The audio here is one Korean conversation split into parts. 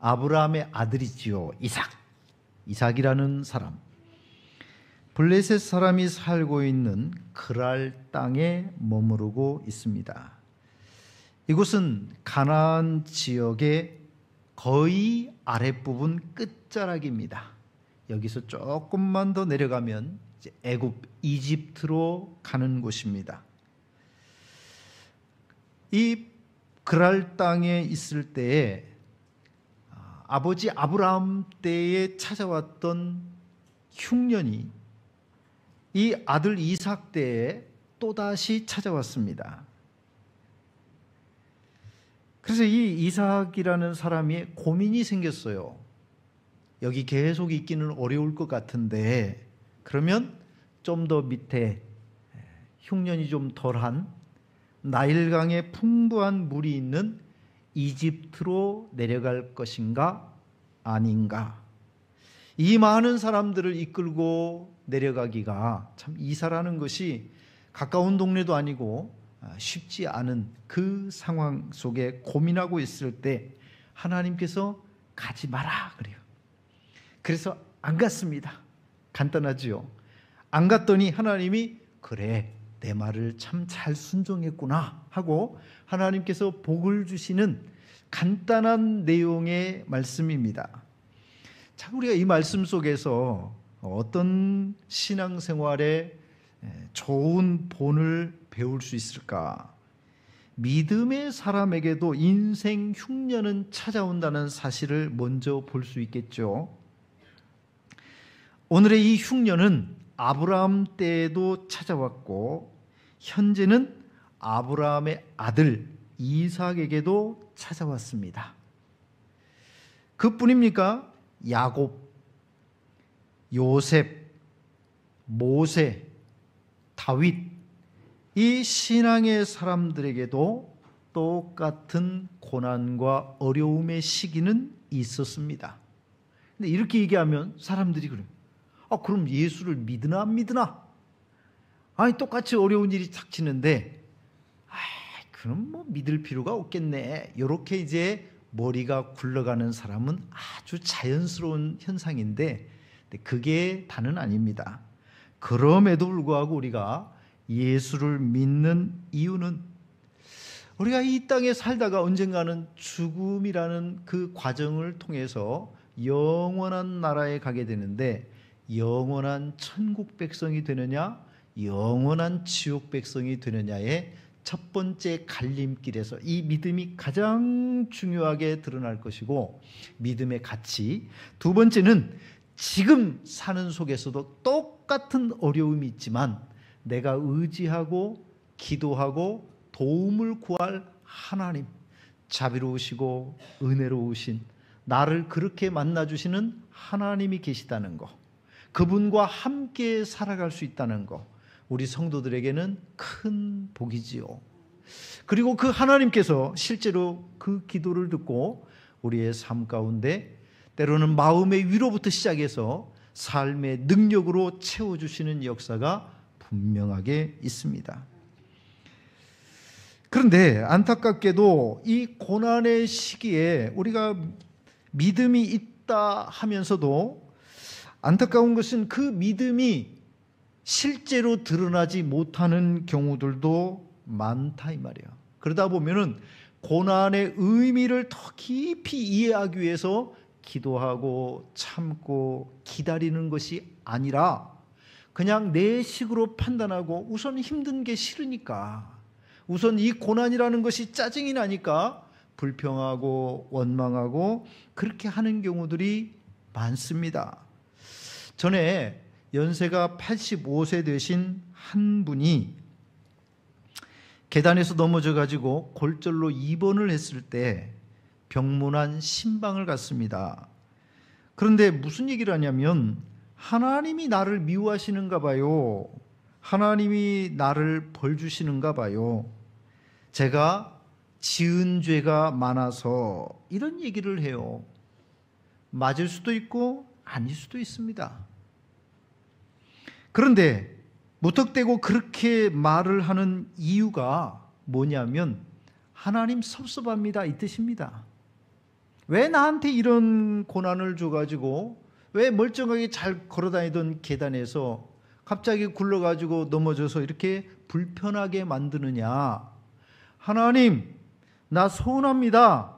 아브라함의 아들이지요. 이삭이라는 사람. 블레셋 사람이 살고 있는 그랄 땅에 머무르고 있습니다. 이곳은 가나안 지역의 거의 아랫부분 끝자락입니다. 여기서 조금만 더 내려가면 이제 애굽, 이집트로 가는 곳입니다. 이 그랄 땅에 있을 때에 아버지 아브라함 때에 찾아왔던 흉년이 이 아들 이삭 때에 또다시 찾아왔습니다. 그래서 이 이삭이라는 사람이 고민이 생겼어요. 여기 계속 있기는 어려울 것 같은데 그러면 좀 더 밑에 흉년이 좀 덜한 나일강에 풍부한 물이 있는 이집트로 내려갈 것인가 아닌가. 이 많은 사람들을 이끌고 내려가기가 참 이사라는 것이 가까운 동네도 아니고 쉽지 않은 그 상황 속에 고민하고 있을 때 하나님께서 가지 마라 그래요. 그래서 안 갔습니다. 간단하지요. 안 갔더니 하나님이 그래 내 말을 참 잘 순종했구나 하고 하나님께서 복을 주시는 간단한 내용의 말씀입니다. 자, 우리가 이 말씀 속에서 어떤 신앙생활에 좋은 본을 배울 수 있을까? 믿음의 사람에게도 인생 흉년은 찾아온다는 사실을 먼저 볼 수 있겠죠. 오늘의 이 흉년은 아브라함 때에도 찾아왔고 현재는 아브라함의 아들 이삭에게도 찾아왔습니다. 그뿐입니까? 야곱, 요셉, 모세, 다윗 이 신앙의 사람들에게도 똑같은 고난과 어려움의 시기는 있었습니다. 근데 이렇게 얘기하면 사람들이 그래요. 그럼 예수를 믿으나 안 믿으나? 아니 똑같이 어려운 일이 닥치는데 그럼 뭐 믿을 필요가 없겠네. 이렇게 이제 머리가 굴러가는 사람은 아주 자연스러운 현상인데 그게 다는 아닙니다. 그럼에도 불구하고 우리가 예수를 믿는 이유는 우리가 이 땅에 살다가 언젠가는 죽음이라는 그 과정을 통해서 영원한 나라에 가게 되는데 영원한 천국 백성이 되느냐 영원한 지옥 백성이 되느냐의 첫 번째 갈림길에서 이 믿음이 가장 중요하게 드러날 것이고 믿음의 가치. 두 번째는 지금 사는 속에서도 똑같은 어려움이 있지만 내가 의지하고 기도하고 도움을 구할 하나님, 자비로우시고 은혜로우신 나를 그렇게 만나주시는 하나님이 계시다는 것, 그분과 함께 살아갈 수 있다는 것, 우리 성도들에게는 큰 복이지요. 그리고 그 하나님께서 실제로 그 기도를 듣고 우리의 삶 가운데 때로는 마음의 위로부터 시작해서 삶의 능력으로 채워주시는 역사가 분명하게 있습니다. 그런데 안타깝게도 이 고난의 시기에 우리가 믿음이 있다 하면서도 안타까운 것은 그 믿음이 실제로 드러나지 못하는 경우들도 많다 이 말이에요. 그러다 보면은 고난의 의미를 더 깊이 이해하기 위해서 기도하고 참고 기다리는 것이 아니라 그냥 내 식으로 판단하고 우선 힘든 게 싫으니까, 우선 이 고난이라는 것이 짜증이 나니까 불평하고 원망하고 그렇게 하는 경우들이 많습니다. 전에 연세가 85세 되신 한 분이 계단에서 넘어져 가지고 골절로 입원을 했을 때 병문안 신방을 갔습니다. 그런데 무슨 얘기를 하냐면 하나님이 나를 미워하시는가 봐요. 하나님이 나를 벌 주시는가 봐요. 제가 지은 죄가 많아서 이런 얘기를 해요. 맞을 수도 있고 아닐 수도 있습니다. 그런데 무턱대고 그렇게 말을 하는 이유가 뭐냐면 하나님 섭섭합니다 이 뜻입니다. 왜 나한테 이런 고난을 줘가지고 왜 멀쩡하게 잘 걸어다니던 계단에서 갑자기 굴러가지고 넘어져서 이렇게 불편하게 만드느냐. 하나님, 나 서운합니다.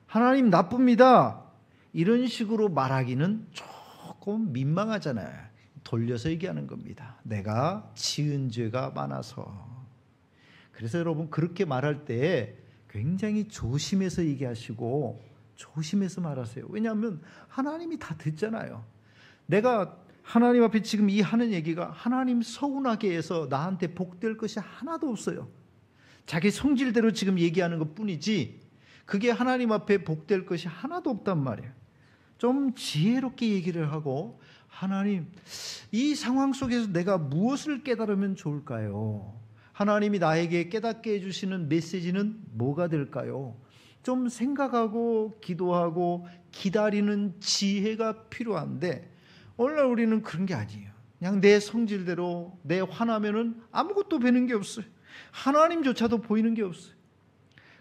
하나님 나쁩니다. 이런 식으로 말하기는 조금 민망하잖아요. 돌려서 얘기하는 겁니다. 내가 지은 죄가 많아서. 그래서 여러분 그렇게 말할 때 굉장히 조심해서 얘기하시고 조심해서 말하세요. 왜냐하면 하나님이 다 듣잖아요. 내가 하나님 앞에 지금 이 하는 얘기가 하나님 서운하게 해서 나한테 복될 것이 하나도 없어요. 자기 성질대로 지금 얘기하는 것 뿐이지 그게 하나님 앞에 복될 것이 하나도 없단 말이에요. 좀 지혜롭게 얘기를 하고 하나님, 이 상황 속에서 내가 무엇을 깨달으면 좋을까요? 하나님이 나에게 깨닫게 해주시는 메시지는 뭐가 될까요? 좀 생각하고 기도하고 기다리는 지혜가 필요한데 오늘날 우리는 그런 게 아니에요. 그냥 내 성질대로 내 화나면은 아무것도 되는 게 없어요. 하나님조차도 보이는 게 없어요.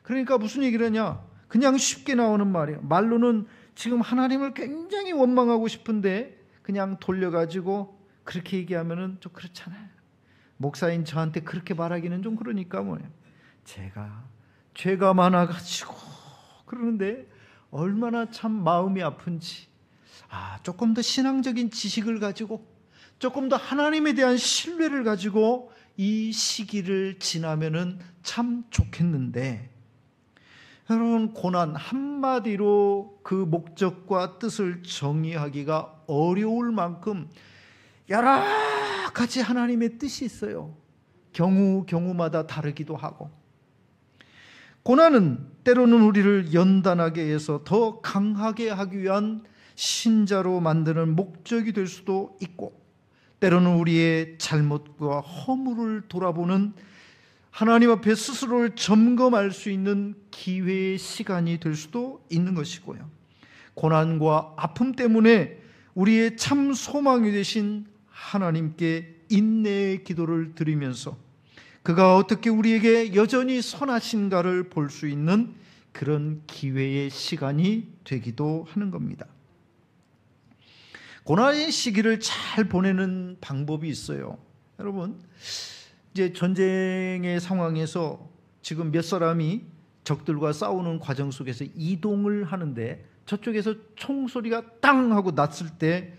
그러니까 무슨 얘기를 하냐? 그냥 쉽게 나오는 말이에요. 말로는 지금 하나님을 굉장히 원망하고 싶은데 그냥 돌려가지고 그렇게 얘기하면은 좀 그렇잖아요. 목사인 저한테 그렇게 말하기는 좀 그러니까 뭐예요. 제가 죄가 많아가지고 그러는데 얼마나 참 마음이 아픈지. 조금 더 신앙적인 지식을 가지고 조금 더 하나님에 대한 신뢰를 가지고 이 시기를 지나면은 참 좋겠는데 여러분 고난 한마디로 그 목적과 뜻을 정의하기가 어려울 만큼 여러 가지 하나님의 뜻이 있어요. 경우마다 다르기도 하고 고난은 때로는 우리를 연단하게 해서 더 강하게 하기 위한 신자로 만드는 목적이 될 수도 있고 때로는 우리의 잘못과 허물을 돌아보는 하나님 앞에 스스로를 점검할 수 있는 기회의 시간이 될 수도 있는 것이고요. 고난과 아픔 때문에 우리의 참 소망이 되신 하나님께 인내의 기도를 드리면서 그가 어떻게 우리에게 여전히 선하신가를 볼 수 있는 그런 기회의 시간이 되기도 하는 겁니다. 고난의 시기를 잘 보내는 방법이 있어요. 여러분, 이제 전쟁의 상황에서 지금 몇 사람이 적들과 싸우는 과정 속에서 이동을 하는데 저쪽에서 총소리가 땅 하고 났을 때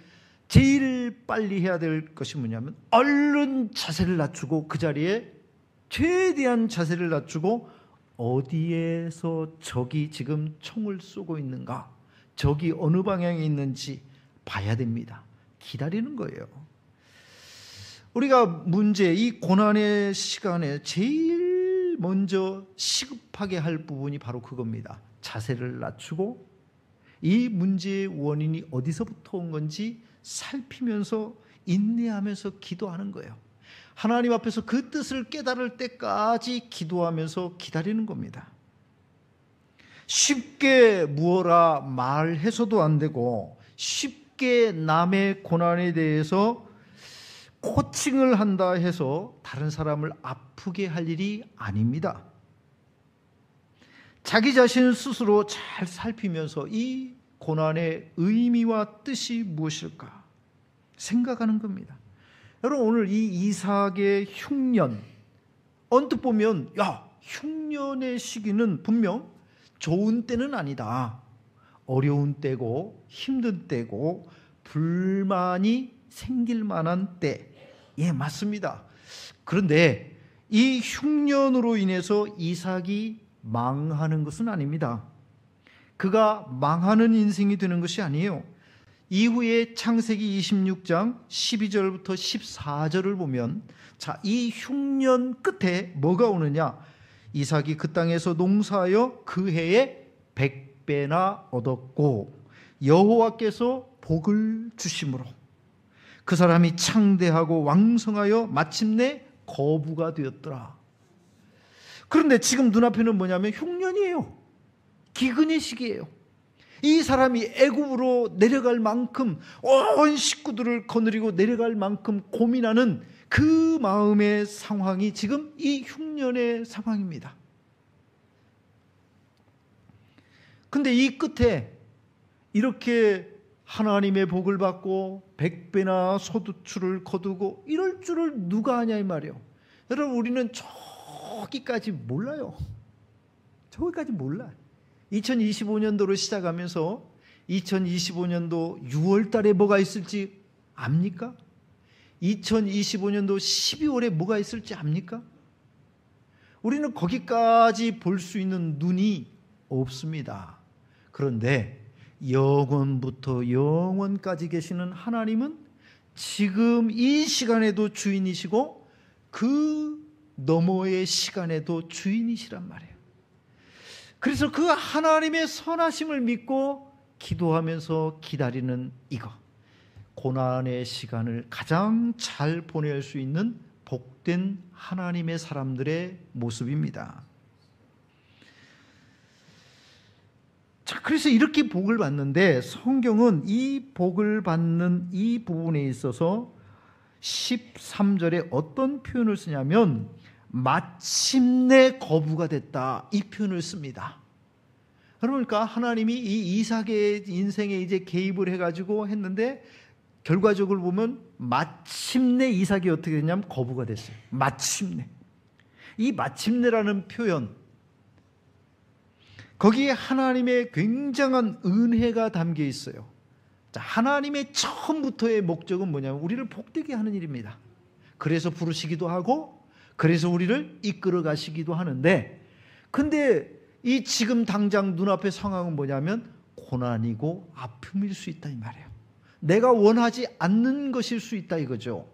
제일 빨리 해야 될 것이 뭐냐면 얼른 자세를 낮추고 그 자리에 최대한 자세를 낮추고 어디에서 적이 지금 총을 쏘고 있는가, 적이 어느 방향에 있는지 봐야 됩니다. 기다리는 거예요. 우리가 이 고난의 시간에 제일 먼저 시급하게 할 부분이 바로 그겁니다. 자세를 낮추고 이 문제의 원인이 어디서부터 온 건지 살피면서 인내하면서 기도하는 거예요. 하나님 앞에서 그 뜻을 깨달을 때까지 기도하면서 기다리는 겁니다. 쉽게 무어라 말해서도 안 되고 쉽게 남의 고난에 대해서 코칭을 한다 해서 다른 사람을 아프게 할 일이 아닙니다. 자기 자신 스스로 잘 살피면서 이 고난의 의미와 뜻이 무엇일까 생각하는 겁니다. 여러분, 오늘 이 이삭의 흉년, 언뜻 보면 흉년의 시기는 분명 좋은 때는 아니다. 어려운 때고 힘든 때고 불만이 생길 만한 때. 맞습니다. 그런데 이 흉년으로 인해서 이삭이 망하는 것은 아닙니다. 그가 망하는 인생이 되는 것이 아니에요. 이후에 창세기 26장 12절부터 14절을 보면 이 흉년 끝에 뭐가 오느냐? 이삭이 그 땅에서 농사하여 그 해에 100배나 얻었고 여호와께서 복을 주심으로 그 사람이 창대하고 왕성하여 마침내 거부가 되었더라. 그런데 지금 눈앞에는 뭐냐면 흉년이에요. 기근의 시기예요. 이 사람이 애굽으로 내려갈 만큼 온 식구들을 거느리고 내려갈 만큼 고민하는 그 마음의 상황이 지금 이 흉년의 상황입니다. 근데 이 끝에 이렇게 하나님의 복을 받고 100배나 소득주를 거두고 이럴 줄을 누가 아냐 이 말이에요. 여러분, 우리는 저기까지 몰라요. 저기까지 몰라. 2025년도로 시작하면서 2025년도 6월 달에 뭐가 있을지 압니까? 2025년도 12월에 뭐가 있을지 압니까? 우리는 거기까지 볼 수 있는 눈이 없습니다. 그런데 영원부터 영원까지 계시는 하나님은 지금 이 시간에도 주인이시고 그 너머의 시간에도 주인이시란 말이에요. 그래서 그 하나님의 선하심을 믿고 기도하면서 기다리는 이거, 고난의 시간을 가장 잘 보낼 수 있는 복된 하나님의 사람들의 모습입니다. 자, 그래서 이렇게 복을 받는데 성경은 이 복을 받는 이 부분에 있어서 13절에 어떤 표현을 쓰냐면 마침내 거부가 됐다, 이 표현을 씁니다. 그러니까 하나님이 이 이삭의 인생에 이제 개입을 해가지고 했는데 결과적으로 보면 마침내 이삭이 어떻게 됐냐면 거부가 됐어요. 마침내. 이 마침내라는 표현, 거기에 하나님의 굉장한 은혜가 담겨 있어요. 자, 하나님의 처음부터의 목적은 뭐냐면 우리를 복되게 하는 일입니다. 그래서 부르시기도 하고 그래서 우리를 이끌어 가시기도 하는데, 근데 이 지금 당장 눈앞의 상황은 뭐냐면 고난이고 아픔일 수 있다 이 말이에요. 내가 원하지 않는 것일 수 있다 이거죠.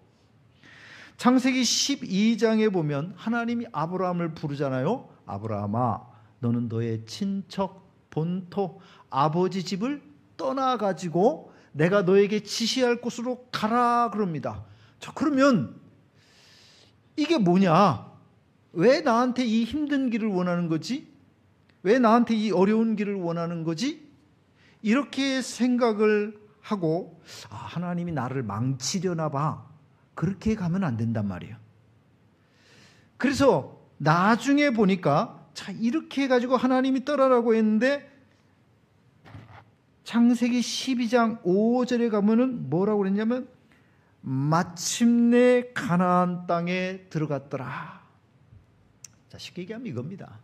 창세기 12장에 보면 하나님이 아브라함을 부르잖아요. 아브라함아, 너는 너의 친척, 본토, 아버지 집을 떠나가지고 내가 너에게 지시할 곳으로 가라 그럽니다. 자, 그러면 이게 뭐냐? 왜 나한테 이 힘든 길을 원하는 거지? 왜 나한테 이 어려운 길을 원하는 거지? 이렇게 생각을 하고 하나님이 나를 망치려나 봐. 그렇게 가면 안 된단 말이에요. 그래서 나중에 보니까 자, 이렇게 해가지고 하나님이 떠나라고 했는데 창세기 12장 5절에 가면은 뭐라고 그랬냐면 마침내 가나안 땅에 들어갔더라. 자, 쉽게 얘기하면 이겁니다.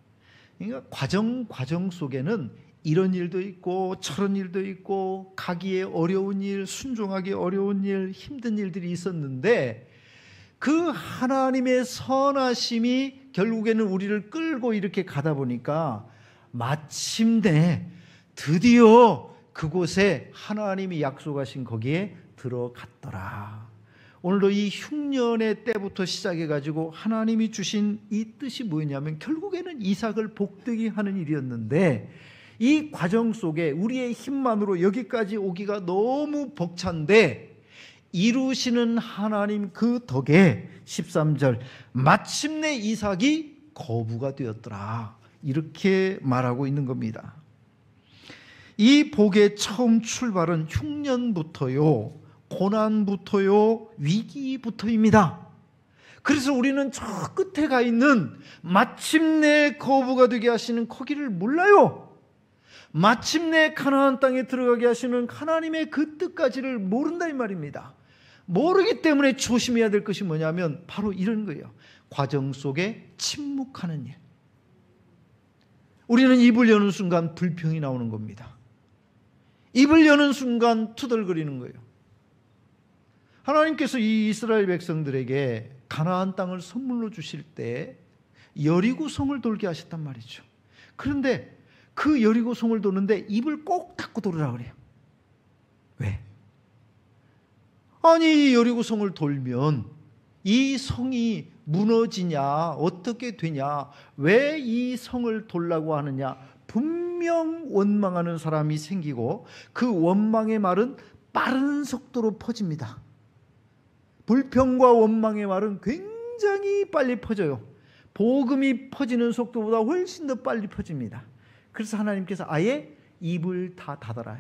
그러니까 과정 속에는 이런 일도 있고 저런 일도 있고 가기에 어려운 일, 순종하기 어려운 일, 힘든 일들이 있었는데 그 하나님의 선하심이 결국에는 우리를 끌고 이렇게 가다 보니까 마침내 드디어 그곳에 하나님이 약속하신 거기에 들어갔더라. 오늘도 이 흉년의 때부터 시작해가지고 하나님이 주신 이 뜻이 뭐였냐면 결국에는 이삭을 복되게 하는 일이었는데 이 과정 속에 우리의 힘만으로 여기까지 오기가 너무 벅찬데 이루시는 하나님 그 덕에 13절 마침내 이삭이 거부가 되었더라, 이렇게 말하고 있는 겁니다. 이 복의 처음 출발은 흉년부터요, 고난부터요, 위기부터입니다. 그래서 우리는 저 끝에 가 있는 마침내 거부가 되게 하시는 거기를 몰라요. 마침내 가나안 땅에 들어가게 하시는 하나님의 그 뜻까지를 모른다 이 말입니다. 모르기 때문에 조심해야 될 것이 뭐냐면 바로 이런 거예요. 과정 속에 침묵하는 일. 우리는 입을 여는 순간 불평이 나오는 겁니다. 입을 여는 순간 투덜거리는 거예요. 하나님께서 이 이스라엘 백성들에게 가나안 땅을 선물로 주실 때 여리고 성을 돌게 하셨단 말이죠. 그런데 그 여리고 성을 도는데 입을 꼭 닫고 돌으라 그래요. 왜? 아니, 여리고 성을 돌면 이 성이 무너지냐, 어떻게 되냐, 왜 이 성을 돌라고 하느냐, 분명 원망하는 사람이 생기고 그 원망의 말은 빠른 속도로 퍼집니다. 불평과 원망의 말은 굉장히 빨리 퍼져요. 복음이 퍼지는 속도보다 훨씬 더 빨리 퍼집니다. 그래서 하나님께서 아예 입을 다 닫아라,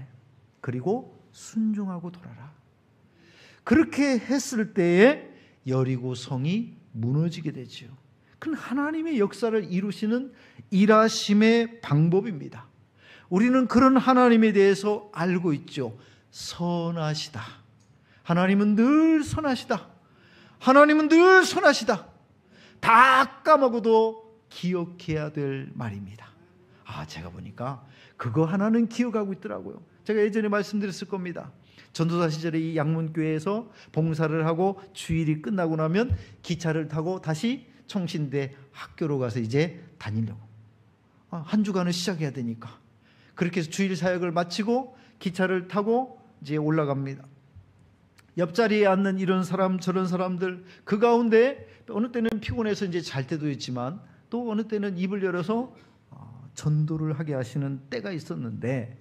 그리고 순종하고 돌아라. 그렇게 했을 때에 여리고 성이 무너지게 되죠. 그건 하나님의 역사를 이루시는 일하심의 방법입니다. 우리는 그런 하나님에 대해서 알고 있죠. 선하시다. 하나님은 늘 선하시다. 하나님은 늘 선하시다. 다 까먹어도 기억해야 될 말입니다. 제가 보니까 그거 하나는 기억하고 있더라고요. 제가 예전에 말씀드렸을 겁니다. 전도사 시절에 이 양문교회에서 봉사를 하고 주일이 끝나고 나면 기차를 타고 다시 청신대 학교로 가서 이제 다니려고. 한 주간을 시작해야 되니까. 그렇게 해서 주일 사역을 마치고 기차를 타고 이제 올라갑니다. 옆자리에 앉는 이런 사람 저런 사람들, 그 가운데 어느 때는 피곤해서 이제 잘 때도 있지만 또 어느 때는 입을 열어서 전도를 하게 하시는 때가 있었는데,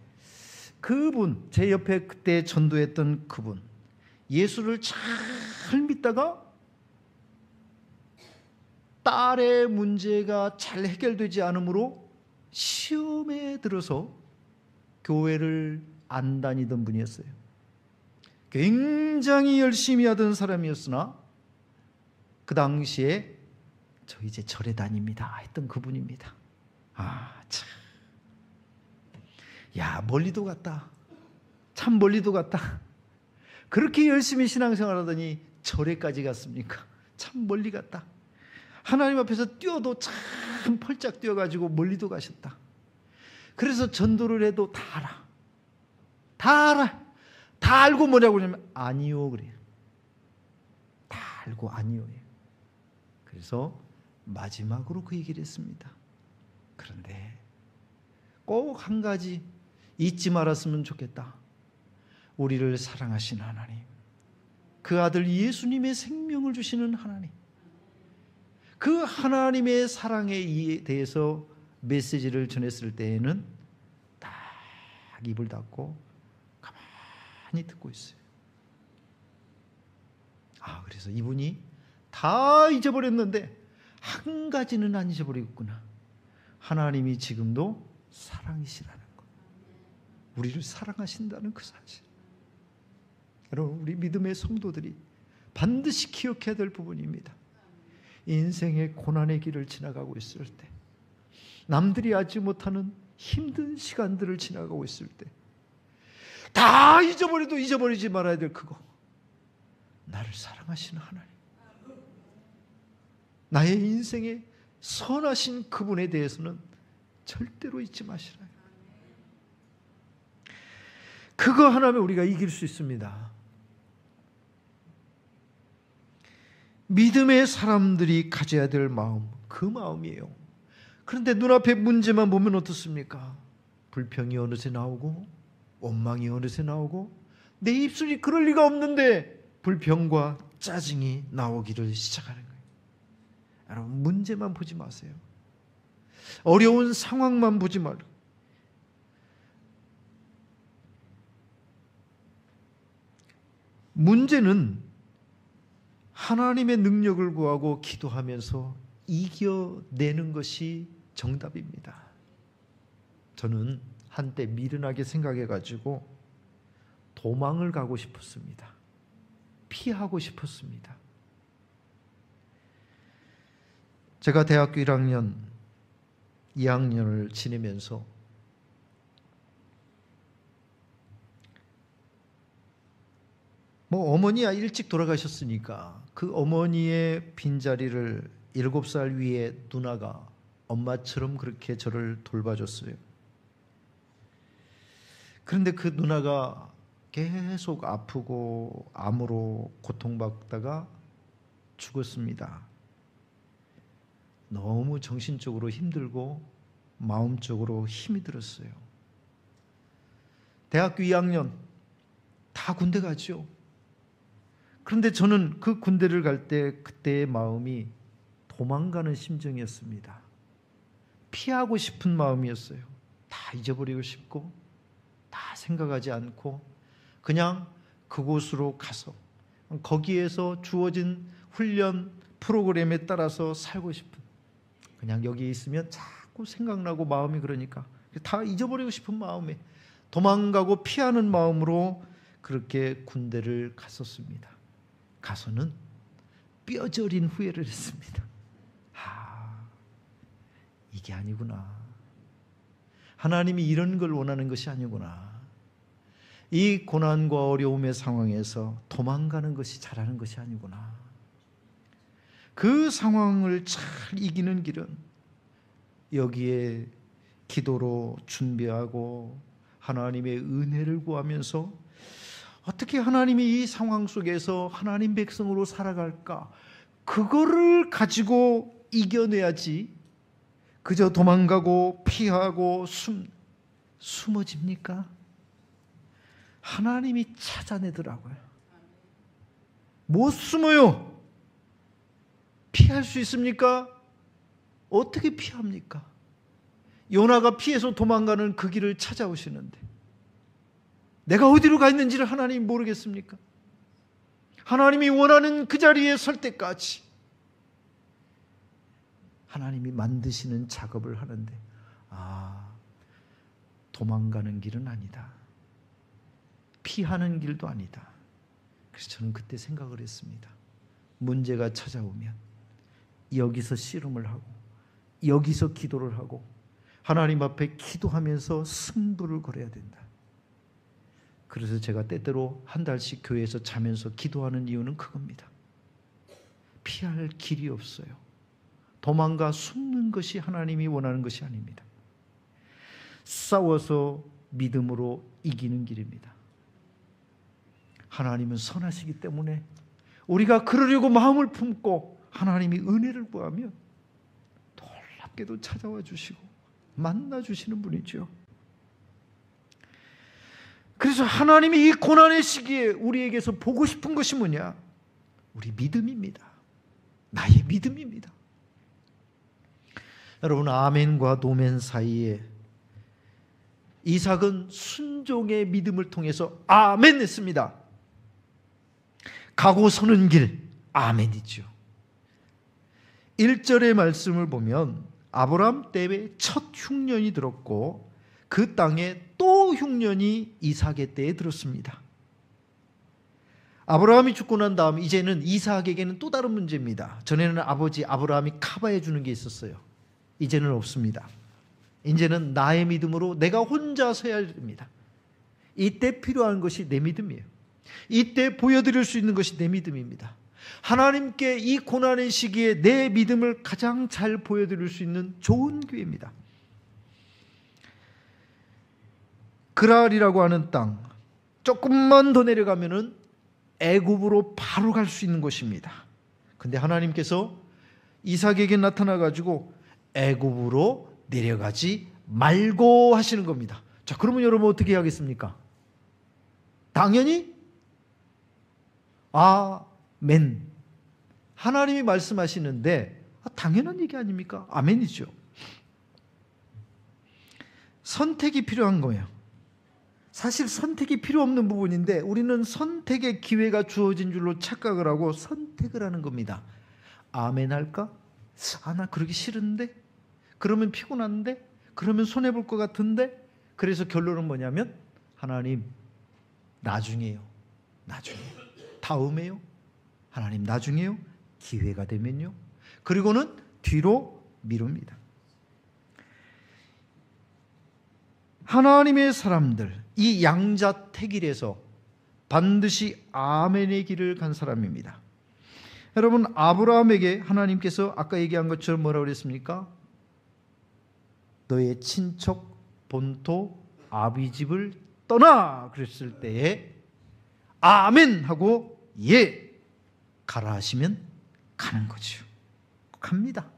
그분, 제 옆에 그때 전도했던 그분, 예수를 잘 믿다가 딸의 문제가 잘 해결되지 않으므로 시험에 들어서 교회를 안 다니던 분이었어요. 굉장히 열심히 하던 사람이었으나 그 당시에 저 이제 절에 다닙니다 했던 그분입니다. 참. 멀리도 갔다. 참 멀리도 갔다. 그렇게 열심히 신앙생활 하더니 절에까지 갔습니까? 참 멀리 갔다. 하나님 앞에서 뛰어도 참 펄짝 뛰어가지고 멀리도 가셨다. 그래서 전도를 해도 다 알아. 다 알아. 다 알고 뭐냐고 그러면 아니요 그래요. 다 알고 아니요. 그래서 마지막으로 그 얘기를 했습니다. 그런데 꼭 한 가지 잊지 말았으면 좋겠다. 우리를 사랑하신 하나님, 그 아들 예수님의 생명을 주시는 하나님, 그 하나님의 사랑에 대해서 메시지를 전했을 때에는 딱 입을 닫고 가만히 듣고 있어요. 그래서 이분이 다 잊어버렸는데 한 가지는 안 잊어버리겠구나. 하나님이 지금도 사랑이시라는 것, 우리를 사랑하신다는 그 사실. 여러분, 우리 믿음의 성도들이 반드시 기억해야 될 부분입니다. 인생의 고난의 길을 지나가고 있을 때, 남들이 알지 못하는 힘든 시간들을 지나가고 있을 때, 다 잊어버려도 잊어버리지 말아야 될 그거, 나를 사랑하시는 하나님, 나의 인생에 선하신 그분에 대해서는 절대로 잊지 마시라. 그거 하나면 우리가 이길 수 있습니다. 믿음의 사람들이 가져야 될 마음, 그 마음이에요. 그런데 눈앞에 문제만 보면 어떻습니까? 불평이 어느새 나오고 원망이 어느새 나오고, 내 입술이 그럴 리가 없는데 불평과 짜증이 나오기를 시작하는 거예요. 여러분, 문제만 보지 마세요. 어려운 상황만 보지 말고, 문제는 하나님의 능력을 구하고 기도하면서 이겨내는 것이 정답입니다. 저는 한때 미련하게 생각해가지고 도망을 가고 싶었습니다. 피하고 싶었습니다. 제가 대학교 1학년, 2학년을 지내면서 어머니야 일찍 돌아가셨으니까 그 어머니의 빈자리를 7살 위에 누나가 엄마처럼 그렇게 저를 돌봐줬어요. 그런데 그 누나가 계속 아프고 암으로 고통받다가 죽었습니다. 너무 정신적으로 힘들고 마음적으로 힘이 들었어요. 대학교 2학년 다 군대 가죠. 그런데 저는 그 군대를 갈 때 그때의 마음이 도망가는 심정이었습니다. 피하고 싶은 마음이었어요. 다 잊어버리고 싶고 다 생각하지 않고 그냥 그곳으로 가서 거기에서 주어진 훈련 프로그램에 따라서 살고 싶은, 그냥 여기 있으면 자꾸 생각나고 마음이 그러니까 다 잊어버리고 싶은 마음에 도망가고 피하는 마음으로 그렇게 군대를 갔었습니다. 가서는 뼈저린 후회를 했습니다. 이게 아니구나. 하나님이 이런 걸 원하는 것이 아니구나. 이 고난과 어려움의 상황에서 도망가는 것이 잘하는 것이 아니구나. 그 상황을 잘 이기는 길은 여기에 기도로 준비하고 하나님의 은혜를 구하면서 어떻게 하나님이 이 상황 속에서 하나님 백성으로 살아갈까? 그거를 가지고 이겨내야지. 그저 도망가고 피하고 숨어집니까? 하나님이 찾아내더라고요. 못 숨어요. 피할 수 있습니까? 어떻게 피합니까? 요나가 피해서 도망가는 그 길을 찾아오시는데 내가 어디로 가 있는지를 하나님이 모르겠습니까? 하나님이 원하는 그 자리에 설 때까지 하나님이 만드시는 작업을 하는데 도망가는 길은 아니다. 피하는 길도 아니다. 그래서 저는 그때 생각을 했습니다. 문제가 찾아오면 여기서 씨름을 하고 여기서 기도를 하고 하나님 앞에 기도하면서 승부를 걸어야 된다. 그래서 제가 때때로 한 달씩 교회에서 자면서 기도하는 이유는 그겁니다. 피할 길이 없어요. 도망가 숨는 것이 하나님이 원하는 것이 아닙니다. 싸워서 믿음으로 이기는 길입니다. 하나님은 선하시기 때문에 우리가 그러려고 마음을 품고 하나님이 은혜를 구하면 놀랍게도 찾아와 주시고 만나 주시는 분이죠. 그래서 하나님이 이 고난의 시기에 우리에게서 보고 싶은 것이 뭐냐? 우리 믿음입니다. 나의 믿음입니다. 여러분, 아멘과 노멘 사이에 이삭은 순종의 믿음을 통해서 아멘 했습니다. 가고 서는 길 아멘이죠. 1절의 말씀을 보면 아브라함 때에 첫 흉년이 들었고 그 땅에 또 흉년이 이삭의 때에 들었습니다. 아브라함이 죽고 난 다음 이제는 이삭에게는 또 다른 문제입니다. 전에는 아버지 아브라함이 커버해 주는 게 있었어요. 이제는 없습니다. 이제는 나의 믿음으로 내가 혼자 서야 됩니다. 이때 필요한 것이 내 믿음이에요. 이때 보여드릴 수 있는 것이 내 믿음입니다. 하나님께 이 고난의 시기에 내 믿음을 가장 잘 보여드릴 수 있는 좋은 기회입니다. 그랄이라고 하는 땅, 조금만 더 내려가면은 애굽으로 바로 갈 수 있는 곳입니다. 근데 하나님께서 이삭에게 나타나 가지고 애굽으로 내려가지 말고 하시는 겁니다. 자, 그러면 여러분 어떻게 하겠습니까? 당연히 아멘. 하나님이 말씀하시는데 당연한 얘기 아닙니까? 아멘이죠. 선택이 필요한 거예요. 사실 선택이 필요 없는 부분인데 우리는 선택의 기회가 주어진 줄로 착각을 하고 선택을 하는 겁니다. 아멘 할까? 나 그러기 싫은데? 그러면 피곤한데? 그러면 손해볼 것 같은데? 그래서 결론은 뭐냐면 하나님 나중에요. 다음에요. 하나님 나중에요. 기회가 되면요. 그리고는 뒤로 미룹니다. 하나님의 사람들, 이 양자택일에서 반드시 아멘의 길을 간 사람입니다. 여러분, 아브라함에게 하나님께서 아까 얘기한 것처럼 뭐라고 그랬습니까? 너의 친척 본토 아비집을 떠나 그랬을 때에 아멘 하고 예 가라 하시면 가는 거죠. 갑니다.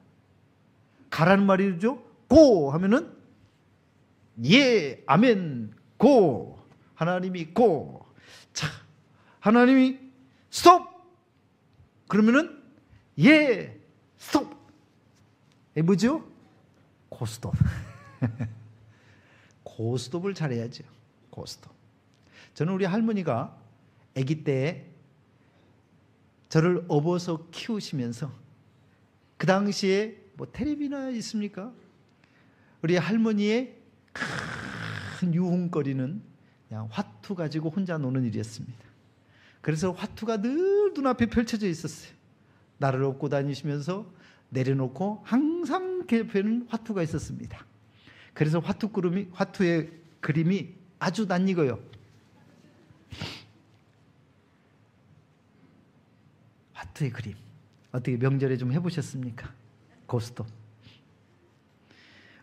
가라는 말이죠. 고 하면은 예 아멘 고. 하나님이 고. 자, 하나님이 스톱 그러면은 예 스톱. 뭐죠? 고스톱. 고스톱을 잘해야죠. 고스톱. 저는 우리 할머니가 아기 때 저를 업어서 키우시면서 그 당시에 뭐 텔레비나 있습니까? 우리 할머니의 큰 유흥거리는 그냥 화투 가지고 혼자 노는 일이었습니다. 그래서 화투가 늘 눈앞에 펼쳐져 있었어요. 나를 업고 다니시면서 내려놓고 항상 그 옆에는 화투가 있었습니다. 그래서 화투의 그림이 아주 낯익어요. 화투의 그림. 어떻게 명절에 좀 해보셨습니까? 고스톱.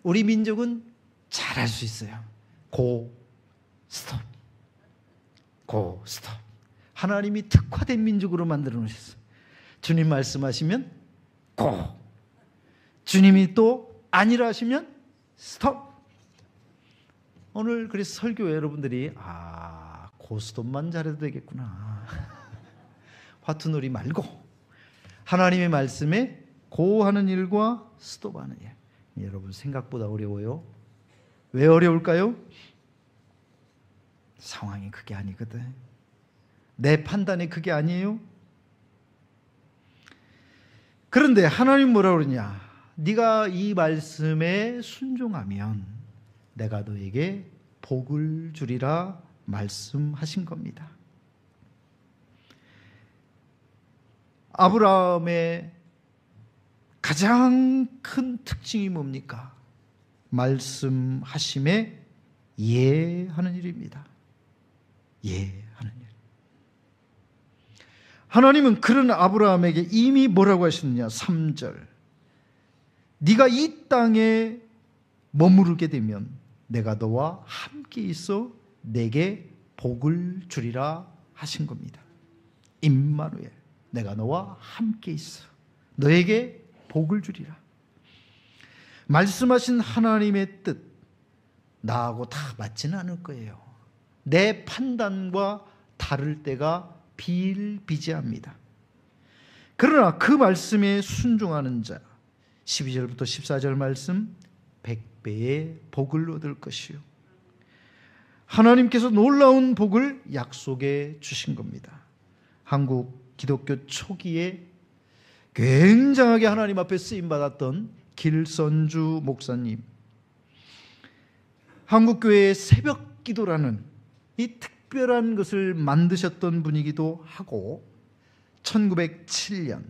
우리 민족은 잘할 수 있어요. 고, 스톱. 고, 스톱. 하나님이 특화된 민족으로 만들어 놓으셨어요. 주님 말씀하시면 고. 주님이 또 아니라 하시면 스톱. 오늘 그래서 설교 여러분들이 고스톱만 잘해도 되겠구나. 화투놀이 말고 하나님의 말씀에 고하는 일과 스톱하는 일. 여러분 생각보다 어려워요. 왜 어려울까요? 상황이 그게 아니거든. 내 판단이 그게 아니에요. 그런데 하나님 뭐라 그러냐? 네가 이 말씀에 순종하면 내가 너에게 복을 주리라 말씀하신 겁니다. 아브라함의 가장 큰 특징이 뭡니까? 말씀하심에 예하는 일입니다. 예하는 일. 하나님은 그런 아브라함에게 이미 뭐라고 하셨느냐? 3절. 네가 이 땅에 머무르게 되면 내가 너와 함께 있어 내게 복을 주리라 하신 겁니다. 임마누엘. 내가 너와 함께 있어 너에게 복을 주리라. 말씀하신 하나님의 뜻 나하고 다 맞지는 않을 거예요. 내 판단과 다를 때가 비일비재합니다. 그러나 그 말씀에 순종하는 자 12절부터 14절 말씀 100배의 복을 얻을 것이요. 하나님께서 놀라운 복을 약속해 주신 겁니다. 한국 기독교 초기에 굉장하게 하나님 앞에 쓰임받았던 길선주 목사님, 한국교회의 새벽기도라는 이 특별한 것을 만드셨던 분이기도 하고 1907년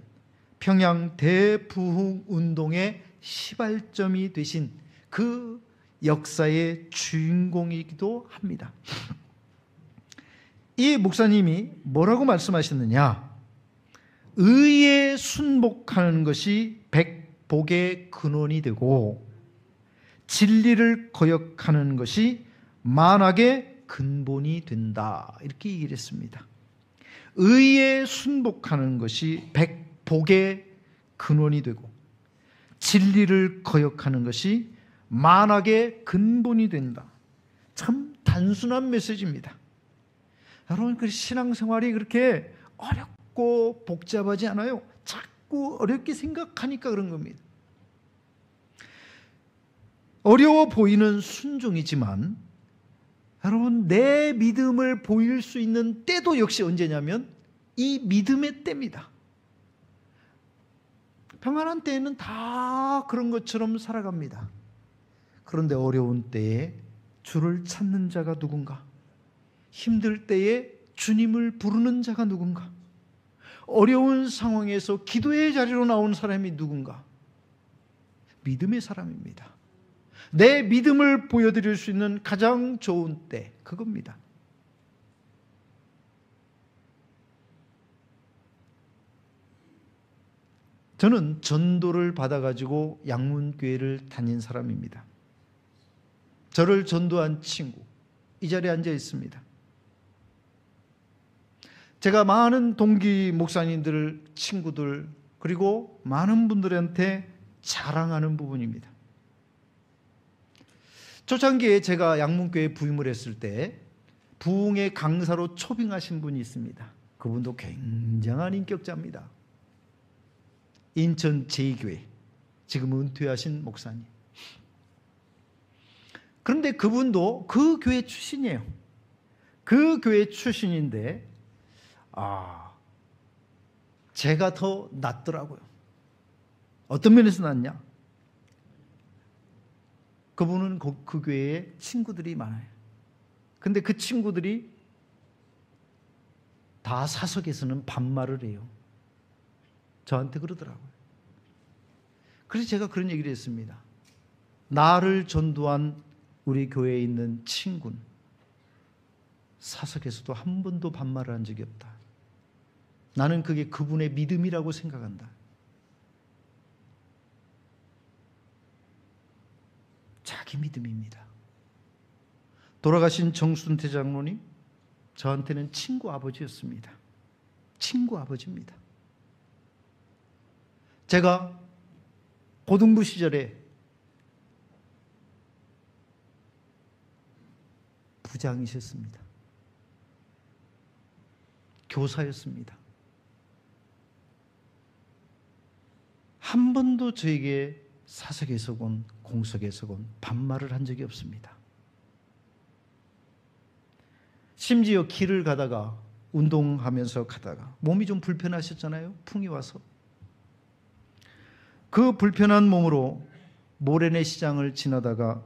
평양 대부흥운동의 시발점이 되신 그 역사의 주인공이기도 합니다. 이 목사님이 뭐라고 말씀하셨느냐? 의에 순복하는 것이 백복의 근원이 되고 진리를 거역하는 것이 만악의 근본이 된다. 이렇게 얘기를 했습니다. 의에 순복하는 것이 백복의 근원이 되고 진리를 거역하는 것이 만악의 근본이 된다. 참 단순한 메시지입니다. 여러분, 그 신앙생활이 그렇게 어렵고 복잡하지 않아요. 자꾸 어렵게 생각하니까 그런 겁니다. 어려워 보이는 순종이지만 여러분, 내 믿음을 보일 수 있는 때도 역시 언제냐면 이 믿음의 때입니다. 평안한 때에는 다 그런 것처럼 살아갑니다. 그런데 어려운 때에 주를 찾는 자가 누군가? 힘들 때에 주님을 부르는 자가 누군가? 어려운 상황에서 기도의 자리로 나온 사람이 누군가? 믿음의 사람입니다. 내 믿음을 보여드릴 수 있는 가장 좋은 때, 그겁니다. 저는 전도를 받아가지고 양문교회를 다닌 사람입니다. 저를 전도한 친구, 이 자리에 앉아 있습니다. 제가 많은 동기 목사님들, 친구들, 그리고 많은 분들한테 자랑하는 부분입니다. 초창기에 제가 양문교회에 부임을 했을 때 부흥의 강사로 초빙하신 분이 있습니다. 그분도 굉장한 인격자입니다. 인천 제2교회, 지금 은퇴하신 목사님. 그런데 그분도 그 교회 출신이에요. 그 교회 출신인데 제가 더 낫더라고요. 어떤 면에서 낫냐? 그분은 그 교회에 친구들이 많아요. 근데 그 친구들이 다 사석에서는 반말을 해요. 저한테 그러더라고요. 그래서 제가 그런 얘기를 했습니다. 나를 전도한 우리 교회에 있는 친구는 사석에서도 한 번도 반말을 한 적이 없다. 나는 그게 그분의 믿음이라고 생각한다. 자기 믿음입니다. 돌아가신 정순태 장로님, 저한테는 친구 아버지였습니다. 친구 아버지입니다. 제가 고등부 시절에 부장이셨습니다. 교사였습니다. 한 번도 저에게 사석에서건 공석에서건 반말을 한 적이 없습니다. 심지어 길을 가다가 운동하면서 가다가 몸이 좀 불편하셨잖아요. 풍이 와서. 그 불편한 몸으로 모래내 시장을 지나다가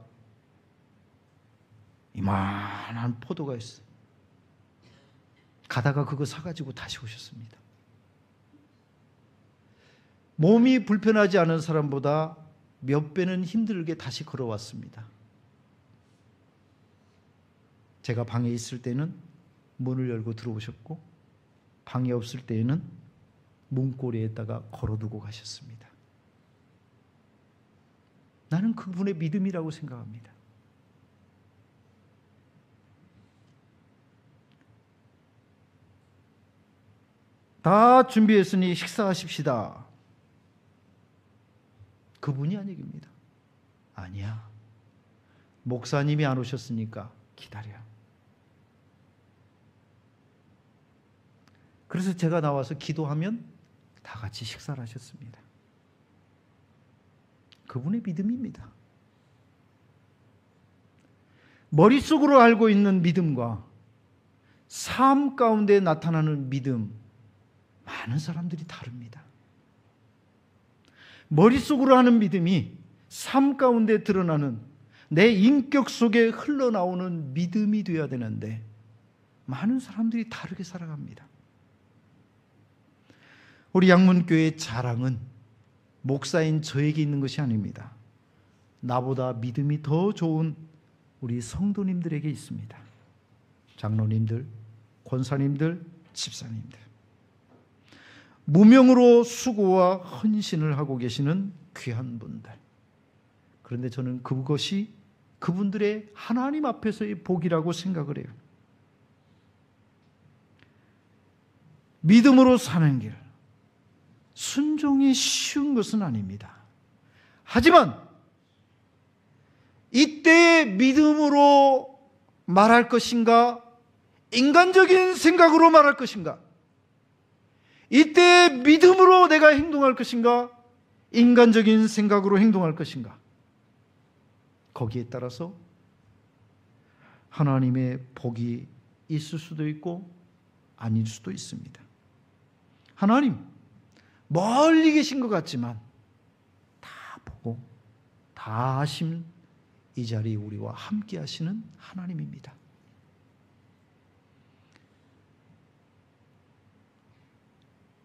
이만한 포도가 있어요. 가다가 그거 사가지고 다시 오셨습니다. 몸이 불편하지 않은 사람보다 몇 배는 힘들게 다시 걸어왔습니다. 제가 방에 있을 때는 문을 열고 들어오셨고, 방에 없을 때에는 문고리에다가 걸어두고 가셨습니다. 나는 그분의 믿음이라고 생각합니다. 다 준비했으니 식사하십시다. 그분이 한 얘기입니다. 아니야. 목사님이 안 오셨으니까 기다려. 그래서 제가 나와서 기도하면 다 같이 식사를 하셨습니다. 그분의 믿음입니다. 머릿속으로 알고 있는 믿음과 삶 가운데 나타나는 믿음, 많은 사람들이 다릅니다. 머릿속으로 하는 믿음이 삶 가운데 드러나는 내 인격 속에 흘러나오는 믿음이 되어야 되는데 많은 사람들이 다르게 살아갑니다. 우리 양문교회의 자랑은 목사인 저에게 있는 것이 아닙니다. 나보다 믿음이 더 좋은 우리 성도님들에게 있습니다. 장로님들, 권사님들, 집사님들. 무명으로 수고와 헌신을 하고 계시는 귀한 분들. 그런데 저는 그것이 그분들의 하나님 앞에서의 복이라고 생각을 해요. 믿음으로 사는 길, 순종이 쉬운 것은 아닙니다. 하지만 이때의 믿음으로 말할 것인가, 인간적인 생각으로 말할 것인가, 이때의 믿음으로 내가 행동할 것인가, 인간적인 생각으로 행동할 것인가, 거기에 따라서 하나님의 복이 있을 수도 있고 아닐 수도 있습니다. 하나님 멀리 계신 것 같지만 다 보고 다 아심, 이 자리에 우리와 함께 하시는 하나님입니다.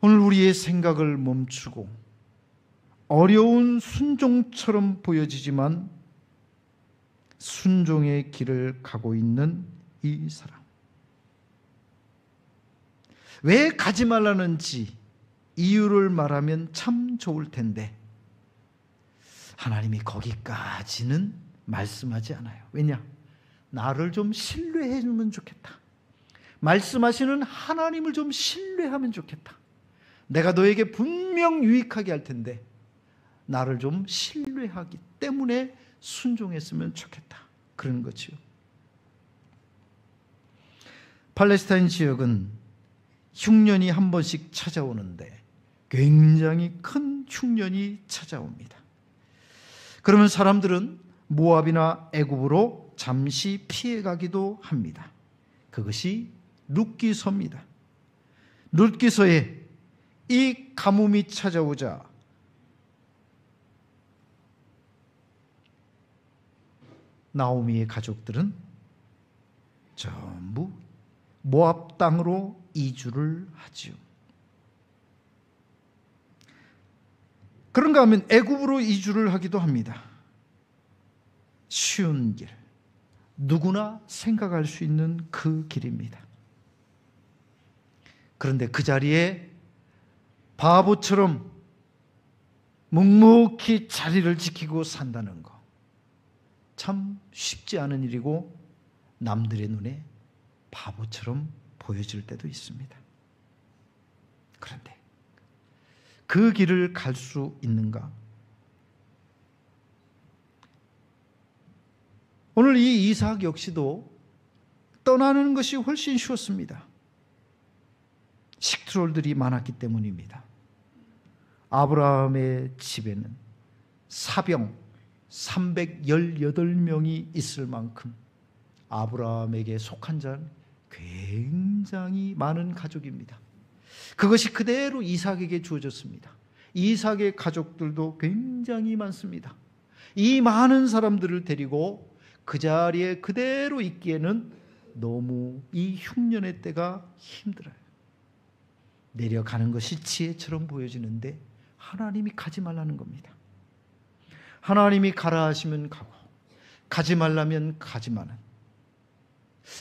오늘 우리의 생각을 멈추고 어려운 순종처럼 보여지지만 순종의 길을 가고 있는 이 사람, 왜 가지 말라는지 이유를 말하면 참 좋을 텐데 하나님이 거기까지는 말씀하지 않아요. 왜냐? 나를 좀 신뢰해 주면 좋겠다. 말씀하시는 하나님을 좀 신뢰하면 좋겠다. 내가 너에게 분명 유익하게 할 텐데 나를 좀 신뢰하기 때문에 순종했으면 좋겠다. 그런 거지요. 팔레스타인 지역은 흉년이 한 번씩 찾아오는데 굉장히 큰 흉년이 찾아옵니다. 그러면 사람들은 모압이나 애굽으로 잠시 피해가기도 합니다. 그것이 룻기서입니다. 룻기서에 이 가뭄이 찾아오자 나오미의 가족들은 전부 모압 땅으로 이주를 하지요. 그런가 하면 애굽으로 이주를 하기도 합니다. 쉬운 길, 누구나 생각할 수 있는 그 길입니다. 그런데 그 자리에 바보처럼 묵묵히 자리를 지키고 산다는 거, 참 쉽지 않은 일이고 남들의 눈에 바보처럼 보여질 때도 있습니다. 그런데 그 길을 갈 수 있는가? 오늘 이 이삭 역시도 떠나는 것이 훨씬 쉬웠습니다. 식트롤들이 많았기 때문입니다. 아브라함의 집에는 사병 318명이 있을 만큼 아브라함에게 속한 자는 굉장히 많은 가족입니다. 그것이 그대로 이삭에게 주어졌습니다. 이삭의 가족들도 굉장히 많습니다. 이 많은 사람들을 데리고 그 자리에 그대로 있기에는 너무 이 흉년의 때가 힘들어요. 내려가는 것이 지혜처럼 보여지는데 하나님이 가지 말라는 겁니다. 하나님이 가라 하시면 가고 가지 말라면 가지 마는,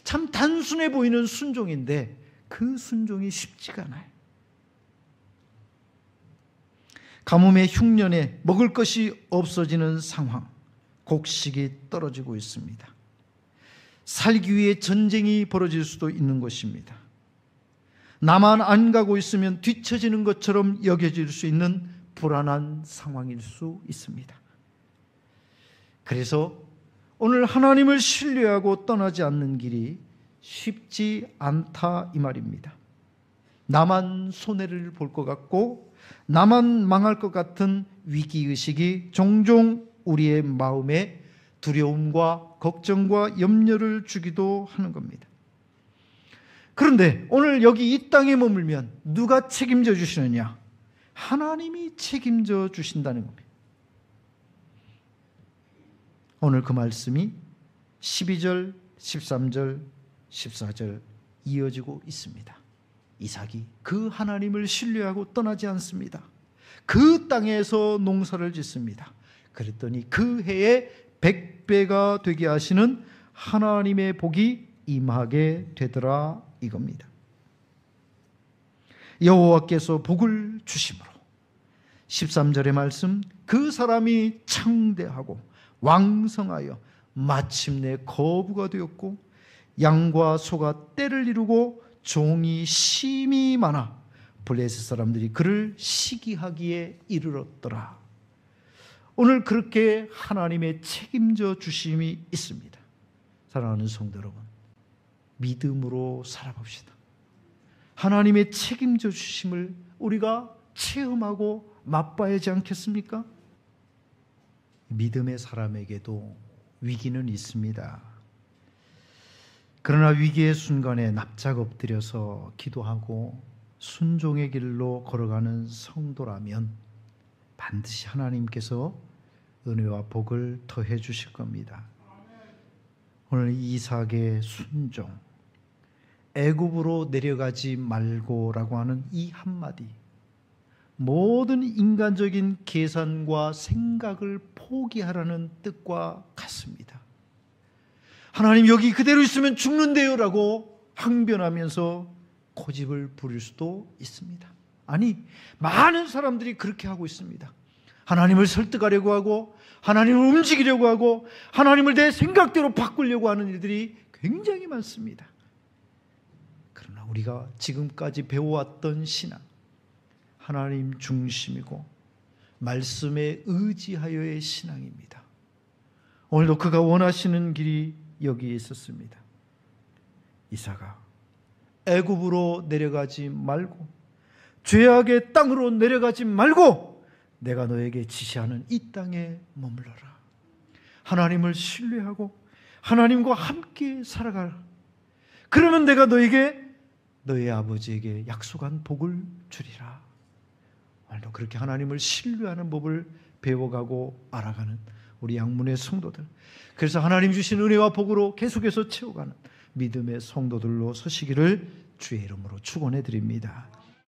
참 단순해 보이는 순종인데 그 순종이 쉽지가 않아요. 가뭄의 흉년에 먹을 것이 없어지는 상황, 곡식이 떨어지고 있습니다. 살기 위해 전쟁이 벌어질 수도 있는 것입니다. 나만 안 가고 있으면 뒤처지는 것처럼 여겨질 수 있는 불안한 상황일 수 있습니다. 그래서 오늘 하나님을 신뢰하고 떠나지 않는 길이 쉽지 않다 이 말입니다. 나만 손해를 볼 것 같고 나만 망할 것 같은 위기의식이 종종 우리의 마음에 두려움과 걱정과 염려를 주기도 하는 겁니다. 그런데 오늘 여기 이 땅에 머물면 누가 책임져 주시느냐? 하나님이 책임져 주신다는 겁니다. 오늘 그 말씀이 12절, 13절, 14절 이어지고 있습니다. 이삭이 그 하나님을 신뢰하고 떠나지 않습니다. 그 땅에서 농사를 짓습니다. 그랬더니 그 해에 100배가 되게 하시는 하나님의 복이 임하게 되더라 이겁니다. 여호와께서 복을 주심으로 13절의 말씀, 그 사람이 창대하고 왕성하여 마침내 거부가 되었고 양과 소가 떼를 이루고 종이 심히 많아 블레셋 사람들이 그를 시기하기에 이르렀더라. 오늘 그렇게 하나님의 책임져 주심이 있습니다. 사랑하는 성도 여러분, 믿음으로 살아봅시다. 하나님의 책임져 주심을 우리가 체험하고 맛봐야지 않겠습니까? 믿음의 사람에게도 위기는 있습니다. 그러나 위기의 순간에 납작 엎드려서 기도하고 순종의 길로 걸어가는 성도라면 반드시 하나님께서 은혜와 복을 더해 주실 겁니다. 오늘 이삭의 순종, 애굽으로 내려가지 말고라고 하는 이 한마디, 모든 인간적인 계산과 생각을 포기하라는 뜻과 같습니다. 하나님 여기 그대로 있으면 죽는데요 라고 항변하면서 고집을 부릴 수도 있습니다. 아니, 많은 사람들이 그렇게 하고 있습니다. 하나님을 설득하려고 하고 하나님을 움직이려고 하고 하나님을 내 생각대로 바꾸려고 하는 일들이 굉장히 많습니다. 그러나 우리가 지금까지 배워왔던 신앙, 하나님 중심이고 말씀에 의지하여의 신앙입니다. 오늘도 그가 원하시는 길이 여기에 있었습니다. 이삭아, 애굽으로 내려가지 말고 죄악의 땅으로 내려가지 말고 내가 너에게 지시하는 이 땅에 머물러라. 하나님을 신뢰하고 하나님과 함께 살아가라. 그러면 내가 너에게 너의 아버지에게 약속한 복을 주리라. 오늘도 그렇게 하나님을 신뢰하는 법을 배워가고 알아가는 우리 양문의 성도들, 그래서 하나님 주신 은혜와 복으로 계속해서 채워가는 믿음의 성도들로 서시기를 주의 이름으로 축원해 드립니다.